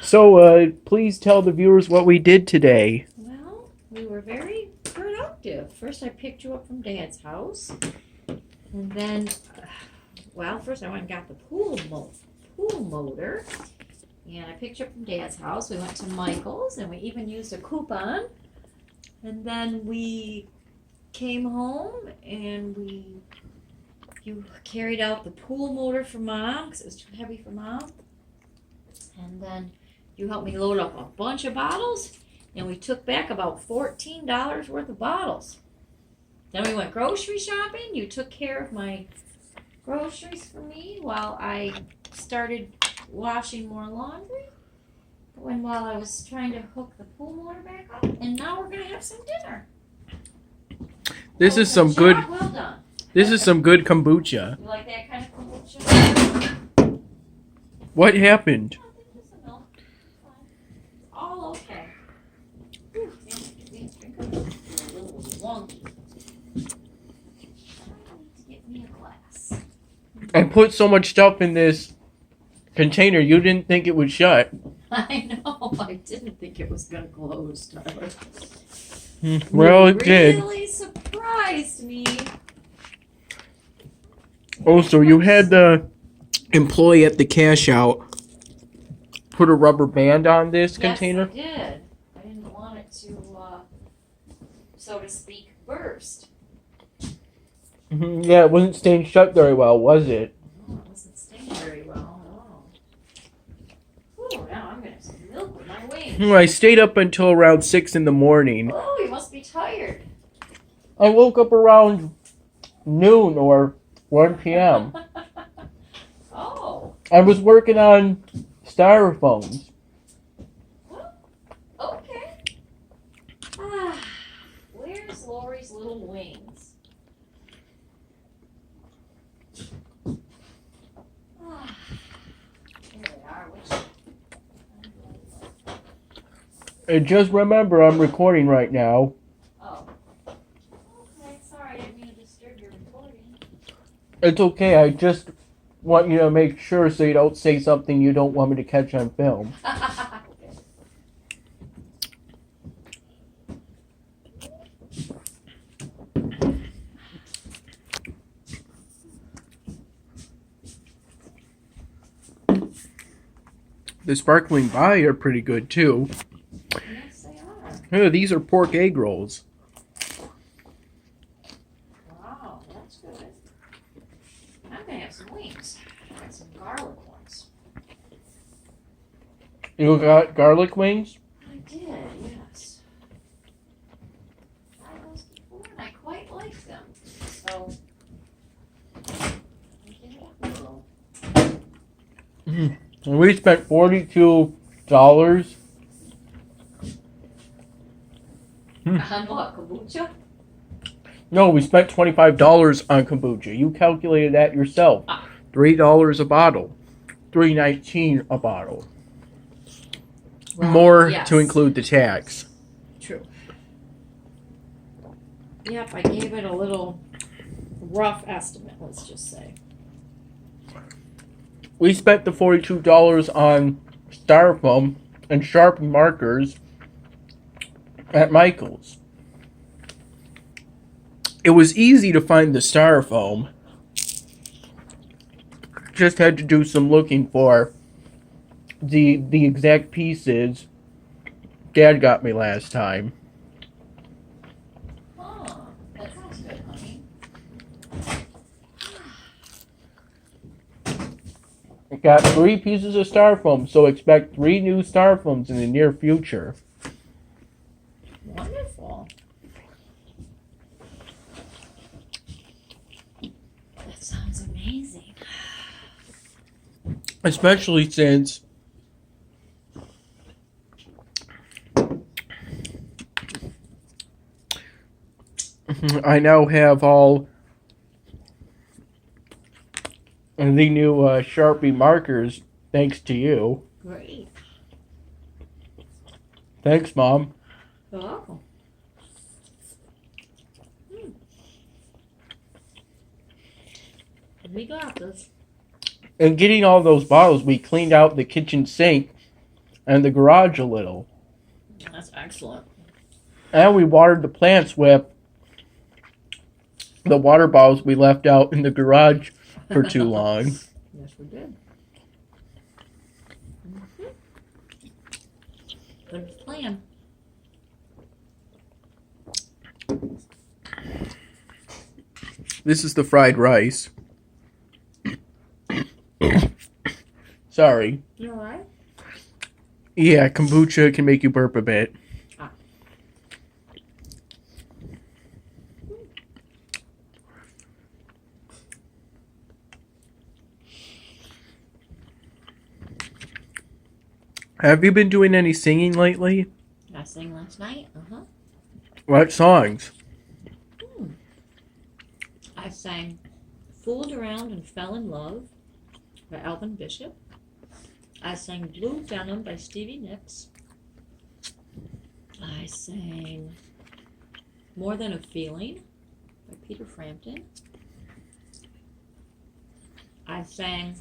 So, please tell the viewers what we did today. Well, we were very productive. First, I picked you up from Dad's house. And then, first I went and got the pool motor. And I picked you up from Dad's house. We went to Michael's, and we even used a coupon. And then we came home, and you carried out the pool motor for Mom, because it was too heavy for Mom. And then you helped me load up a bunch of bottles, and we took back about $14 worth of bottles. Then we went grocery shopping. You took care of my groceries for me while I started washing more laundry. While I was trying to hook the pool motor back up. And now we're going to have some dinner. This is some good. Well done. This is some good kombucha. You like that kind of kombucha? What happened? Just a milk. It's all okay. Whew, these drinkers are a little wonky. I need to get me a glass. I put so much stuff in this container, you didn't think it would shut. I know. I didn't think it was going to close, Tyler. Well, it did. Really surprised me. Also, you had the employee at the cash out put a rubber band on this container. Yes, I did. I didn't want it to, so to speak, burst. Yeah, it wasn't staying shut very well, was it? No, it wasn't staying very well at all. Ooh, now I'm going to have some milk with my wings. I stayed up until around 6 in the morning. Oh, you must be tired. I woke up around noon or 1 p.m. Oh. I was working on styrofoams. Well, okay. Where's Lori's little wings? Here they are. And just remember, I'm recording right now. Oh. Okay, sorry, I didn't mean to disturb your recording. It's okay, I just want you to make sure so you don't say something you don't want me to catch on film. Okay. The sparkling bai are pretty good too. Yes, they are. Oh, these are pork egg rolls. Wow, that's good. I'm gonna have some wings. I got some garlic ones. You got garlic wings? I did, yes. I had those before and I quite liked them. So, we did it up a little. And we spent $42. On what, kombucha? No, we spent $25 on kombucha. You calculated that yourself. $3 a bottle. $3.19 a bottle. Well, More yes. to include the tax. True. Yep, I gave it a little rough estimate, let's just say. We spent the $42 on styrofoam and sharp markers at Michael's. It was easy to find the styrofoam. Just had to do some looking for the exact pieces Dad got me last time. Huh, that sounds good, honey. I got 3 pieces of styrofoam, so expect 3 new styrofoams in the near future. Wonderful. That sounds amazing. Especially since I now have all the new Sharpie markers thanks to you. Great. Thanks, Mom. You're welcome. We got this. And getting all those bottles, we cleaned out the kitchen sink and the garage a little. That's excellent. And we watered the plants with the water bottles we left out in the garage for too long. Yes, we did. Good plan. This is the fried rice. Sorry. You alright? Yeah, kombucha can make you burp a bit. Have you been doing any singing lately? I sang last night. What songs? I sang Fooled Around and Fell in Love by Alvin Bishop. I sang Blue Denim by Stevie Nicks. I sang More Than a Feeling by Peter Frampton. I sang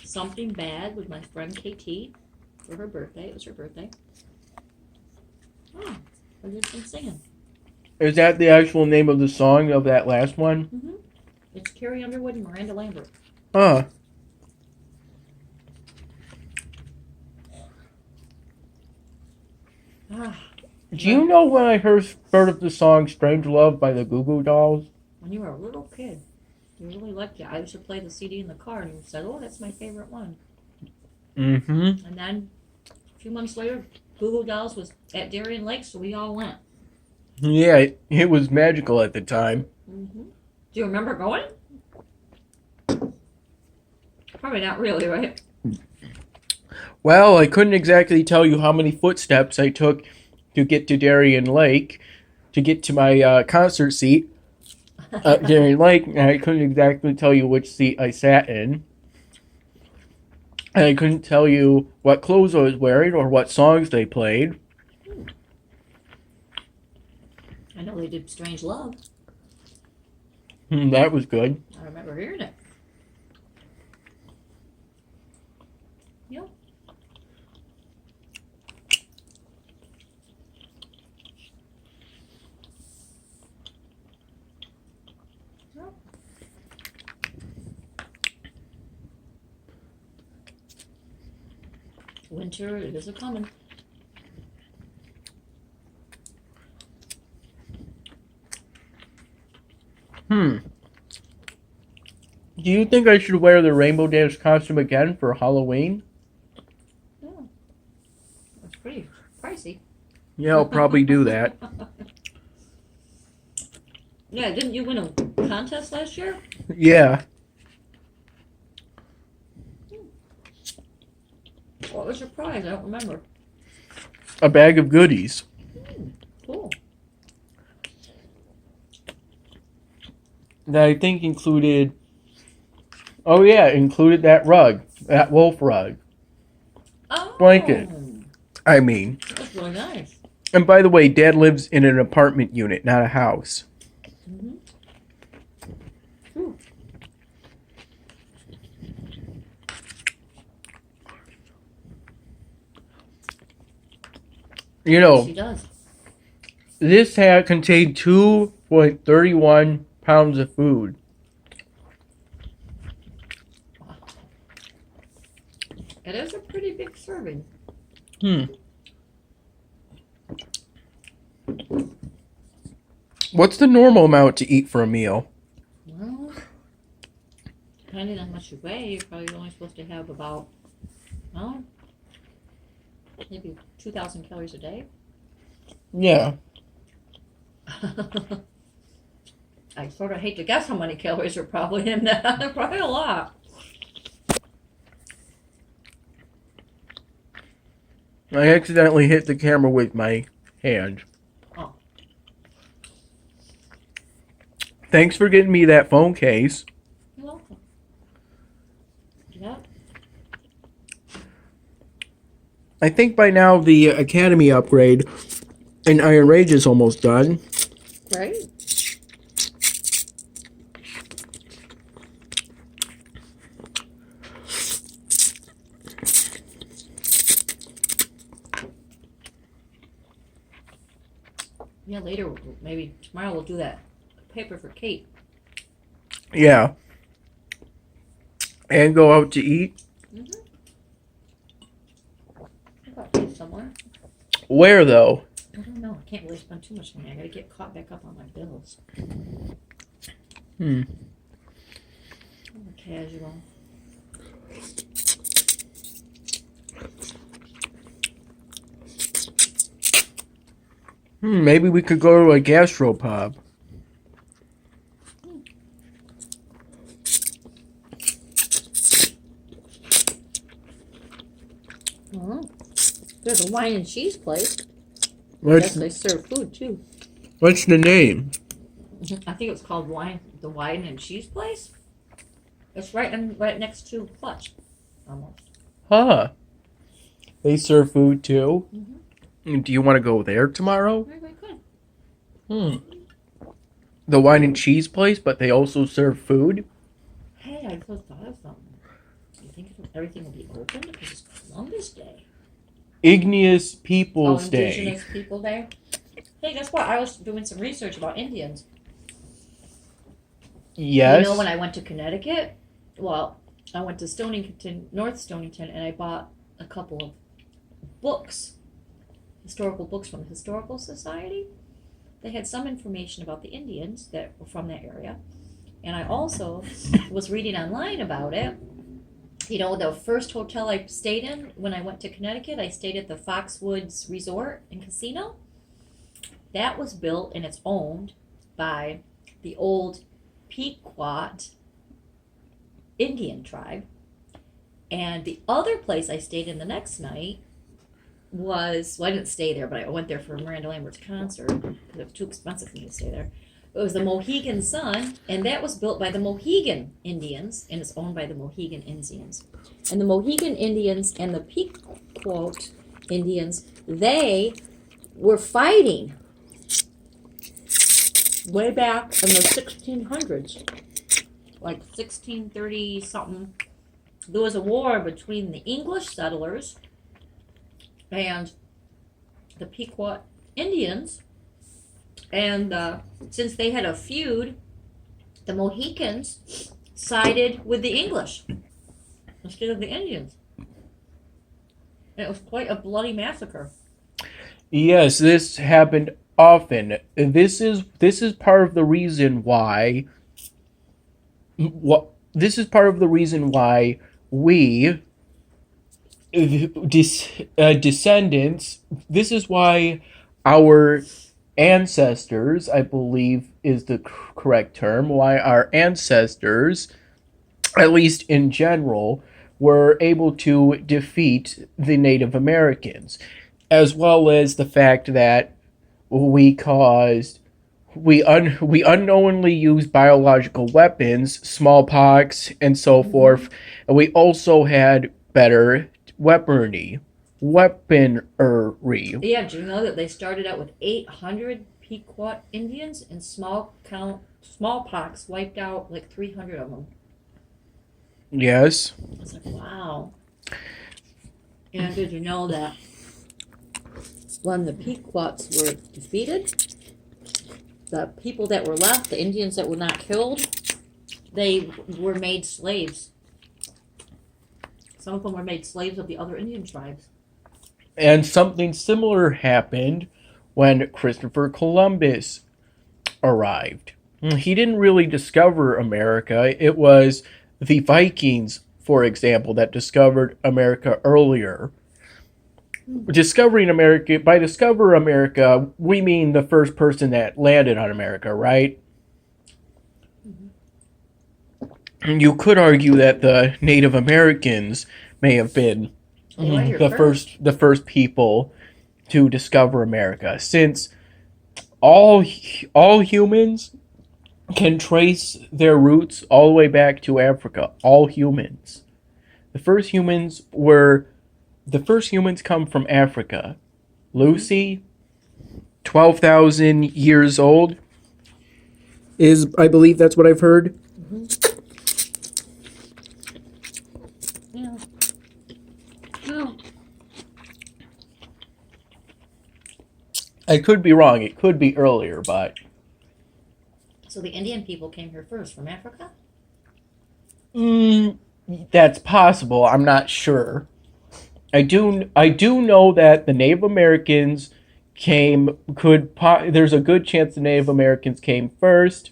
Something Bad with my friend KT for her birthday. It was her birthday. Oh, I've just been singing. Is that the actual name of the song of that last one? Mm-hmm. It's Carrie Underwood and Miranda Lambert. Huh. Do you know when I first heard of the song Strange Love by the Goo Goo Dolls? When you were a little kid, you really liked it. I used to play the CD in the car and you said, oh, that's my favorite one. Mm-hmm. And then a few months later, Goo Goo Dolls was at Darien Lake, so we all went. Yeah, it was magical at the time. Mm-hmm. Do you remember going? Probably not really, right? Well, I couldn't exactly tell you how many footsteps I took to get to Darien Lake, to get to my concert seat at Darien Lake, and I couldn't exactly tell you which seat I sat in. And I couldn't tell you what clothes I was wearing or what songs they played. I know they did Strange Love. That was good. I remember hearing it. Yep. Yep. Winter is a coming. Do you think I should wear the Rainbow Dash costume again for Halloween? Yeah. That's pretty pricey. Yeah, I'll probably do that. Yeah, didn't you win a contest last year? Yeah. What was your prize? I don't remember. A bag of goodies. Cool. That I think included... Oh yeah, included that rug. That wolf rug. Oh. Blanket. I mean. That's really nice. And by the way, Dad lives in an apartment unit, not a house. Mm-hmm. You know, She does. this had contained 2.31 pounds of food. It is a pretty big serving. What's the normal amount to eat for a meal? Well, depending on how much you weigh, you're probably only supposed to have about, well, maybe 2,000 calories a day. Yeah. I sort of hate to guess how many calories are probably in that. Probably a lot. I accidentally hit the camera with my hand. Oh. Thanks for getting me that phone case. You're welcome. Yep. I think by now the Academy upgrade in Iron Rage is almost done. Right. Yeah, later, maybe tomorrow we'll do that paper for Kate. Yeah. And go out to eat. Mm-hmm. I got Kate somewhere. Where though? I don't know. I can't really spend too much money. I gotta get caught back up on my bills. Hmm. I'm casual. Maybe we could go to a gastropub. Mm-hmm. There's a wine and cheese place. What's Yes, they serve food too. what's the name? I think it was called the wine and cheese place. It's right next to Clutch, almost. Huh. They serve food too. Mm-hmm. Do you want to go there tomorrow? Maybe we could. The wine and cheese place, but they also serve food. Hey, I just thought of something. Do you think everything will be open because it's Columbus Day? Igneous Peoples Day. Indigenous People Day. Hey, guess what? I was doing some research about Indians. Yes. You know, when I went to Connecticut, well, I went to Stonington, North Stonington, and I bought a couple of books, historical books from the Historical Society. They had some information about the Indians that were from that area. And I also was reading online about it. You know, the first hotel I stayed in when I went to Connecticut, I stayed at the Foxwoods Resort and Casino. That was built and it's owned by the old Pequot Indian tribe. And the other place I stayed in the next night was, well, I didn't stay there, but I went there for Miranda Lambert's concert because it was too expensive for me to stay there. It was the Mohegan Sun, and that was built by the Mohegan Indians, and it's owned by the Mohegan Indians. And the Mohegan Indians and the Pequot Indians, they were fighting way back in the 1600s, like 1630 something. There was a war between the English settlers and the Pequot Indians, and since they had a feud, the Mohicans sided with the English instead of the Indians. And it was quite a bloody massacre. Yes, this happened often. This is part of the reason why. What this is part of the reason why we descendants. This is why our ancestors, I believe, is the correct term. Why our ancestors, at least in general, were able to defeat the Native Americans, as well as the fact that we caused we unknowingly used biological weapons, smallpox, and so forth, and we also had better weaponry. Yeah, do you know that they started out with 800 Pequot Indians and smallpox wiped out like 300 of them? Yes. It's like, wow. And did you know that when the Pequots were defeated, the people that were left, the Indians that were not killed, they were made slaves. Some of them were made slaves of the other Indian tribes. And something similar happened when Christopher Columbus arrived. He didn't really discover America. It was the Vikings, for example, that discovered America earlier. Discovering America, by discover America, we mean the first person that landed on America, right? You could argue that the Native Americans may have been the first people to discover America, since all humans can trace their roots all the way back to Africa. All humans. The first humans come from Africa. Lucy, 12,000 years old, I believe that's what I've heard. Yeah. No. I could be wrong. It could be earlier, but So the Indian people came here first from Africa? mm, that's possible. I'm not sure. I do know that the Native Americans there's a good chance the Native Americans came first,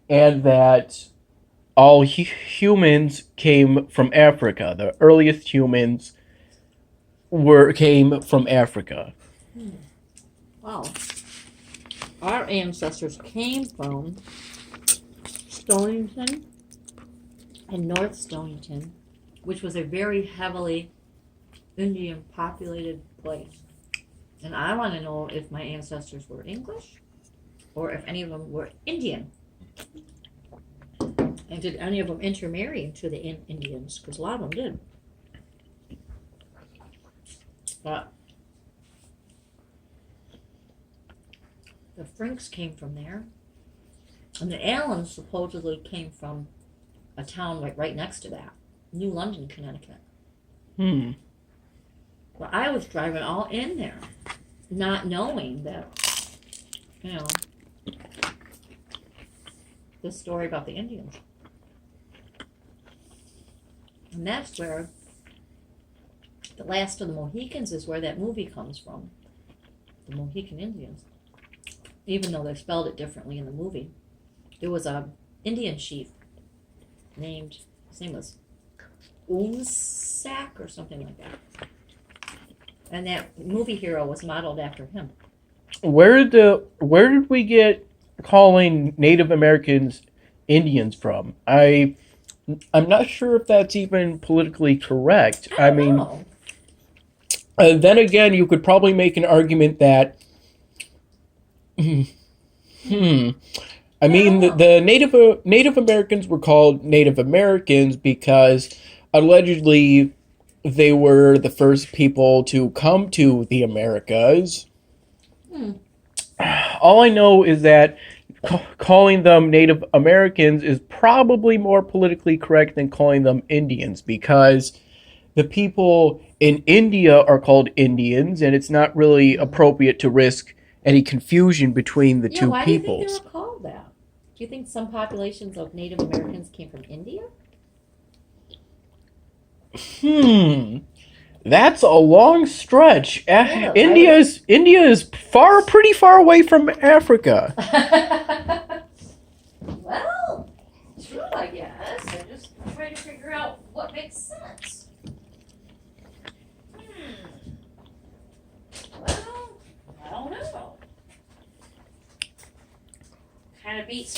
and that all humans came from Africa. The earliest humans were came from Africa. Wow. Our ancestors came from Stonington and North Stonington, which was a very heavily Indian populated place. And I want to know if my ancestors were English or if any of them were Indian. And did any of them intermarry into the Indians? Because a lot of them did. But the Franks came from there. And the Allens supposedly came from a town right next to that, New London, Connecticut. Well, I was driving all in there, not knowing that, you know, this story about the Indians. And that's where The Last of the Mohicans is where that movie comes from. The Mohican Indians. Even though they spelled it differently in the movie. There was a Indian chief named, his name was Oomsak or something like that. And that movie hero was modeled after him. Where did we get calling Native Americans Indians from? I'm not sure if that's even politically correct. I mean, know. then again, you could probably make an argument that I mean, the Native Americans were called Native Americans because allegedly they were the first people to come to the Americas. All I know is that calling them Native Americans is probably more politically correct than calling them Indians because the people in India are called Indians, and it's not really appropriate to risk any confusion between the two why peoples. do you think they were called that? Do you think some populations of Native Americans came from India? That's a long stretch. Yeah, India is pretty far away from Africa. Well, true, I guess. I'm just trying to figure out what makes sense. Well, I don't know. Kind of beats